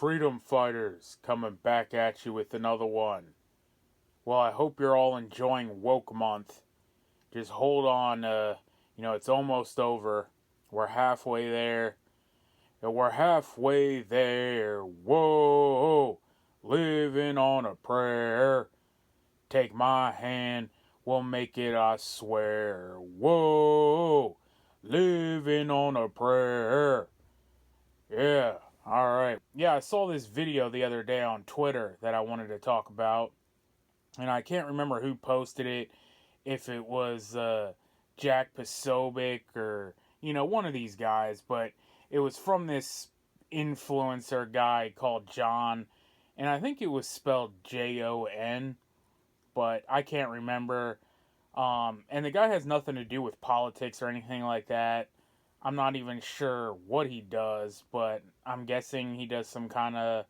freedom fighters, coming back at you with another one. Well, I hope you're all enjoying Woke Month. Just hold on, it's almost over. We're halfway there. We're halfway there. Whoa, living on a prayer. Take my hand, we'll make it, I swear. Whoa, living on a prayer. Yeah, alright. Yeah, I saw this video the other day on Twitter that I wanted to talk about. And I can't remember who posted it. If it was Jack Posobiec or, one of these guys. But it was from this influencer guy called John. And I think it was spelled Jon. But I can't remember. And the guy has nothing to do with politics or anything like that. I'm not even sure what he does, but I'm guessing he does some kind of,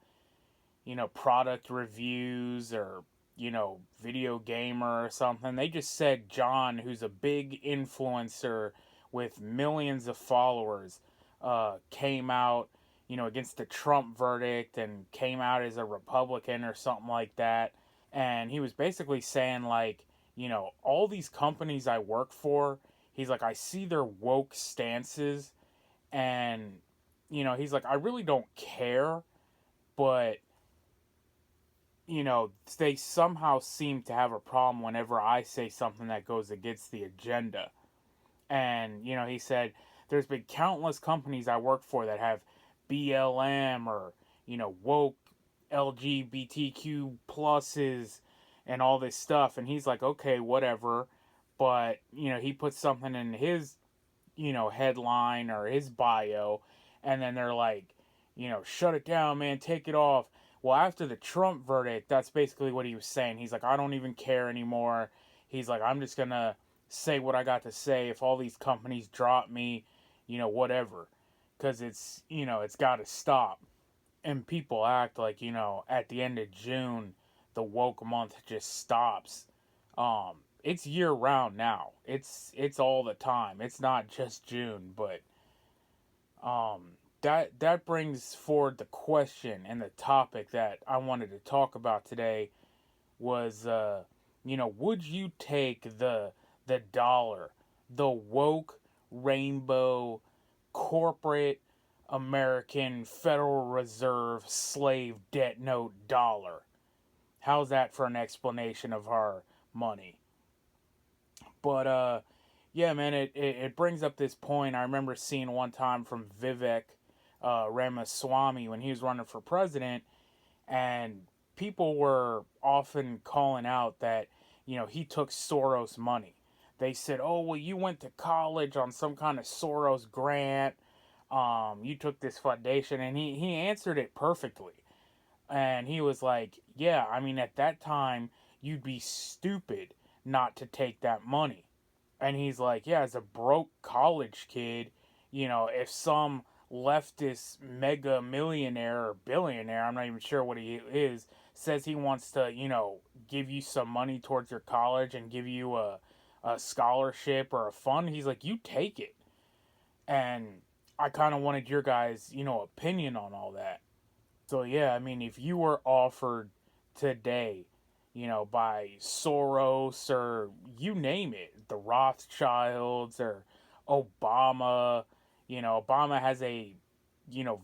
product reviews or, video gamer or something. They just said John, who's a big influencer with millions of followers, came out, against the Trump verdict and came out as a Republican or something like that. And he was basically saying, like, all these companies I work for, he's like, I see their woke stances, and, he's like, I really don't care, but, they somehow seem to have a problem whenever I say something that goes against the agenda. And, he said, there's been countless companies I work for that have BLM or, woke LGBTQ pluses and all this stuff. And he's like, okay, whatever. But, he puts something in his, headline or his bio. And then they're like, shut it down, man, take it off. Well, after the Trump verdict, that's basically what he was saying. He's like, I don't even care anymore. He's like, I'm just going to say what I got to say. If all these companies drop me, whatever. Because it's got to stop. And people act like, at the end of June, the woke month just stops. It's year round now. It's all the time. It's not just June, but that brings forward the question, and the topic that I wanted to talk about today was would you take the dollar, the woke rainbow corporate American Federal Reserve slave debt note dollar? How's that for an explanation of our money? But yeah, man, it brings up this point I remember seeing one time from Vivek Ramaswamy when he was running for president, and people were often calling out that, he took Soros money. They said, oh, well, you went to college on some kind of Soros grant. You took this foundation, and he answered it perfectly. And he was like, yeah, I mean, at that time, you'd be stupid not to take that money. And he's like, yeah, as a broke college kid, if some leftist mega millionaire or billionaire, I'm not even sure what he is, says he wants to, give you some money towards your college and give you a scholarship or a fund, he's like, you take it. And I kind of wanted your guys, opinion on all that. So yeah, I mean, if you were offered today, by Soros or you name it, the Rothschilds or Obama, Obama has a,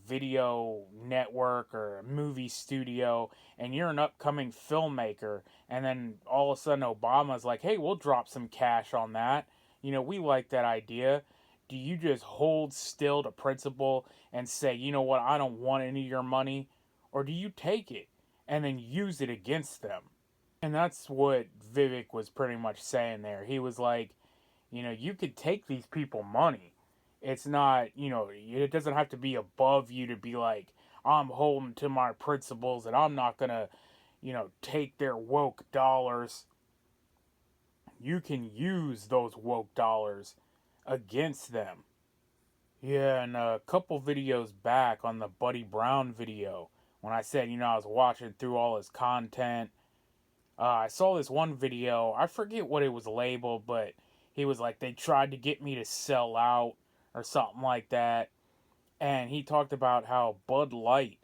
video network or a movie studio, and you're an upcoming filmmaker, and then all of a sudden Obama's like, hey, we'll drop some cash on that. We like that idea. Do you just hold still to principle and say, you know what, I don't want any of your money? Or do you take it and then use it against them? And that's what Vivek was pretty much saying there. He was like, you could take these people money. It's not, it doesn't have to be above you to be like, I'm holding to my principles and I'm not going to, take their woke dollars. You can use those woke dollars against them. Yeah, and a couple videos back on the Buddy Brown video, when I said, I was watching through all his content, I saw this one video, I forget what it was labeled, but he was like, they tried to get me to sell out or something like that. And he talked about how Bud Light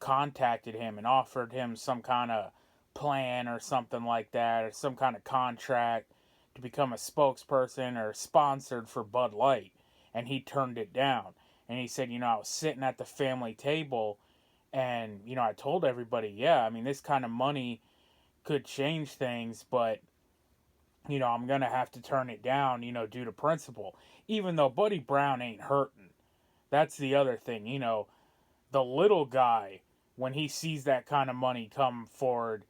contacted him and offered him some kind of plan or something like that, or some kind of contract to become a spokesperson or sponsored for Bud Light, and he turned it down. And he said, I was sitting at the family table, and I told everybody, yeah, I mean, this kind of money could change things, but I'm gonna have to turn it down, due to principle. Even though Buddy Brown ain't hurting. That's the other thing, the little guy, when he sees that kind of money come forward,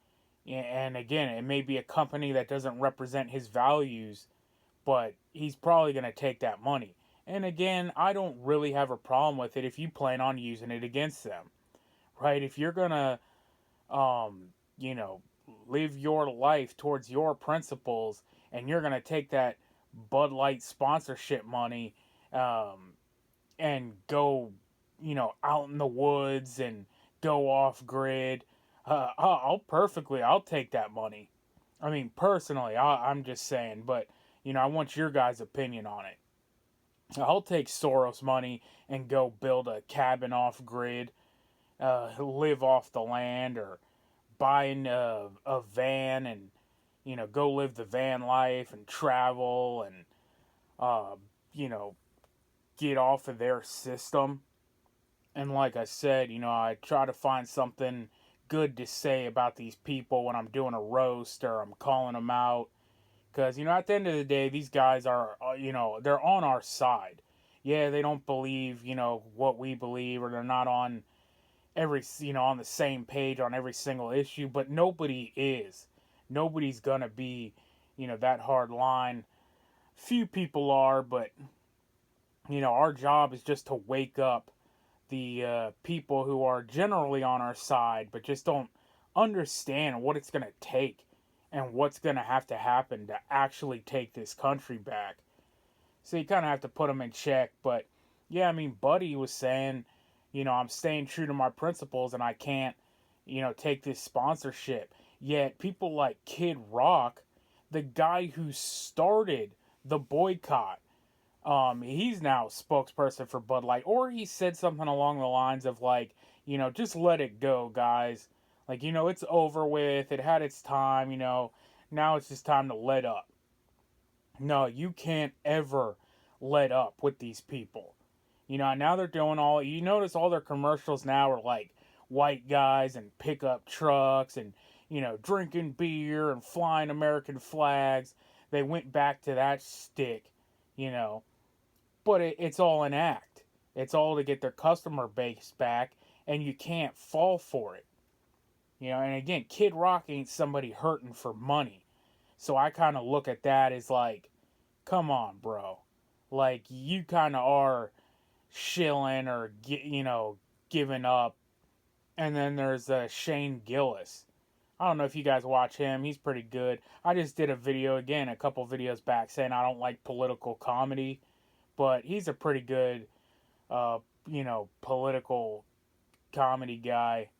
and again, it may be a company that doesn't represent his values, but he's probably going to take that money. And again, I don't really have a problem with it if you plan on using it against them, right? If you're going to, you know, live your life towards your principles and you're going to take that Bud Light sponsorship money, um, and go, out in the woods and go off grid, I'll take that money. I mean, personally, I'm just saying, but I want your guys' opinion on it. I'll take Soros money and go build a cabin off grid, live off the land, or buying a van and go live the van life and travel and uh, you know get off of their system. And like I said, I try to find something good to say about these people when I'm doing a roast or I'm calling them out. Because, at the end of the day, these guys are, they're on our side. Yeah, they don't believe, what we believe, or they're not on on the same page on every single issue, but nobody is. Nobody's gonna be, that hard line. Few people are, but, our job is just to wake up the people who are generally on our side, but just don't understand what it's going to take and what's going to have to happen to actually take this country back. So you kind of have to put them in check. But yeah, I mean, Buddy was saying, I'm staying true to my principles and I can't, take this sponsorship. Yet people like Kid Rock, the guy who started the boycott, he's now spokesperson for Bud Light, or he said something along the lines of like, just let it go, guys. Like, it's over with. It had its time. Now it's just time to let up. No, you can't ever let up with these people. Now they're doing all. You notice all their commercials now are like white guys and pickup trucks and drinking beer and flying American flags. They went back to that stick, you know but it's all an act. It's all to get their customer base back, and you can't fall for it. And again, Kid Rock ain't somebody hurting for money. So I kind of look at that as like, come on, bro. Like, you kind of are shilling or, giving up. And then there's Shane Gillis. I don't know if you guys watch him. He's pretty good. I just did a video, again, a couple videos back, saying I don't like political comedy. But he's a pretty good, political comedy guy.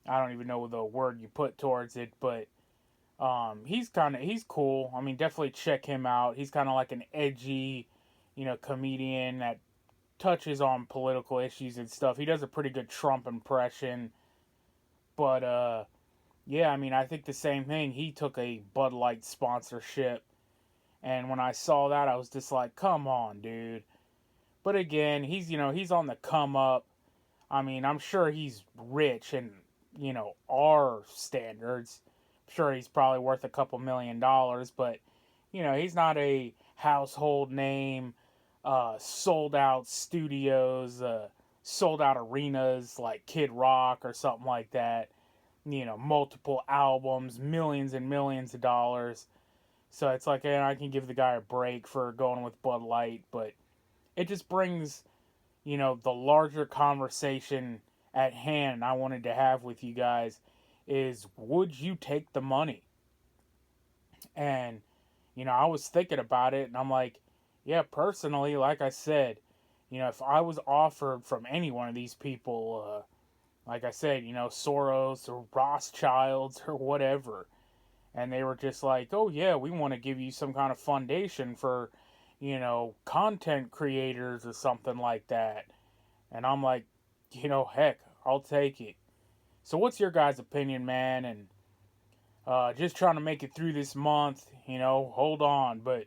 I don't even know the word you put towards it, but he's cool. I mean, definitely check him out. He's kind of like an edgy, comedian that touches on political issues and stuff. He does a pretty good Trump impression. But, yeah, I mean, I think the same thing. He took a Bud Light sponsorship. And when I saw that, I was just like, come on, dude. But again, he's on the come up. I mean, I'm sure he's rich in, our standards. I'm sure he's probably worth a couple $1,000,000, but, he's not a household name, sold out studios, sold out arenas like Kid Rock or something like that. Multiple albums, millions and millions of dollars. So it's like, I can give the guy a break for going with Bud Light, but it just brings, the larger conversation at hand I wanted to have with you guys is, would you take the money? And, I was thinking about it and I'm like, yeah, personally, like I said, if I was offered from any one of these people, like I said, Soros or Rothschilds or whatever, and they were just like, oh yeah, we want to give you some kind of foundation for, content creators or something like that. And I'm like, heck, I'll take it. So what's your guys' opinion, man? And just trying to make it through this month, hold on. But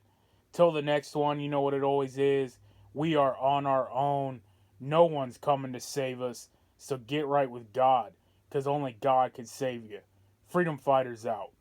till the next one, you know what it always is. We are on our own. No one's coming to save us. So get right with God, because only God can save you. Freedom Fighters out.